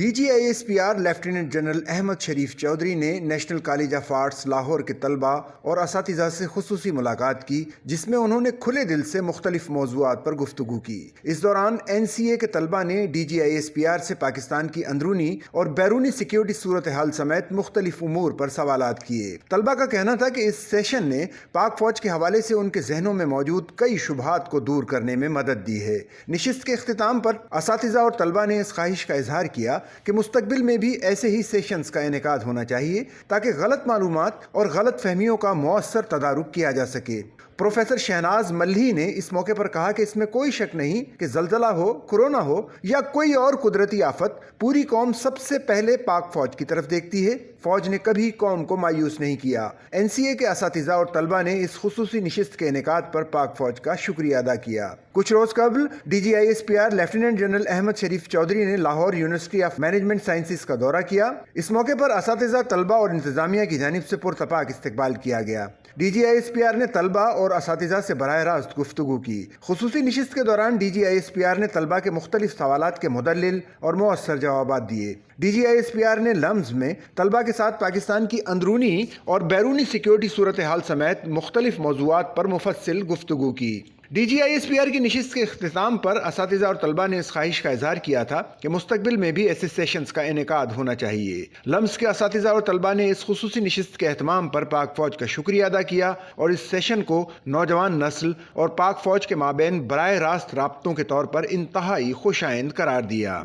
D G I S P R lieutenant general Ahmed Sharif Chaudhry نے national college of arts Lahore کے طلباء اور اساتذہ سے خصوصی ملاقات کی، جس میں انہوں نے کھلے دل سے مختلف موضوعات پر گفتگو کی۔ اس دوران این سی اے کے طلباء نے D G I S P R سے پاکستان کی اندرونی اور بیرونی سیکیورٹی صورتحال سمیت مختلف امور پر سوالات کیے۔ طلباء کا کہنا تھا کہ اس سیشن نے پاک فوج کے حوالے سے ان کے ذہنوں میں موجود کئی شبہات کو دور کرنے میں مدد دی ہے۔ نشست کے اختتام پر اساتذہ اور طلباء نے اس خواہش کا اظہار کیا کہ مستقبل میں بھی ایسے ہی سیشنز کا انعقاد ہونا چاہیے تاکہ غلط معلومات اور غلط فہمیوں کا مؤثر تدارک کیا جا سکے۔ پروفیسر شہناز ملھی نے اس موقع پر کہا کہ اس میں کوئی شک نہیں کہ زلزلہ ہو، کورونا ہو یا کوئی اور قدرتی آفت، پوری قوم سب سے پہلے پاک فوج کی طرف دیکھتی ہے۔ فوج نے کبھی قوم کو مایوس نہیں کیا۔ این سی اے کے اساتذہ اور طلباء نے اس خصوصی نشست کے انعقاد پر پاک فوج کا شکریہ ادا کیا۔ کچھ روز قبل D G I S P R lieutenant general Ahmed Sharif Chaudhry نے Lahore university of management sciences کا دورہ کیا۔ اس موقع پر اساتذہ، طلباء اور انتظامیہ کی جانب سے پرتپاک استقبال کیا گیا۔ D G I S P R نے طلباء اور اساتذہ سے براہ راست گفتگو کی۔ خصوصی نشست کے دوران D G I S P R نے طلباء کے مختلف سوالات کے مدلل اور مؤثر جوابات دیے۔ D G I S P R نے لمز میں طلباء کے ساتھ پاکستان کی اندرونی اور بیرونی سیکیورٹی صورتحال سمیت مختلف موضوعات پر مفصل گفتگو کی۔ D G I S P R کی نشست کے اختتام پر اساتذہ اور طلباء نے اس خواہش کا اظہار کیا تھا کہ مستقبل میں بھی ایسے سیشنز کا انعقاد ہونا چاہیے۔ لمز کے اساتذہ اور طلباء نے اس خصوصی نشست کے اہتمام پر پاک فوج کا شکریہ ادا کیا اور اس سیشن کو نوجوان نسل اور پاک فوج کے مابین براہ راست رابطوں کے طور پر انتہائی خوش آئند قرار دیا۔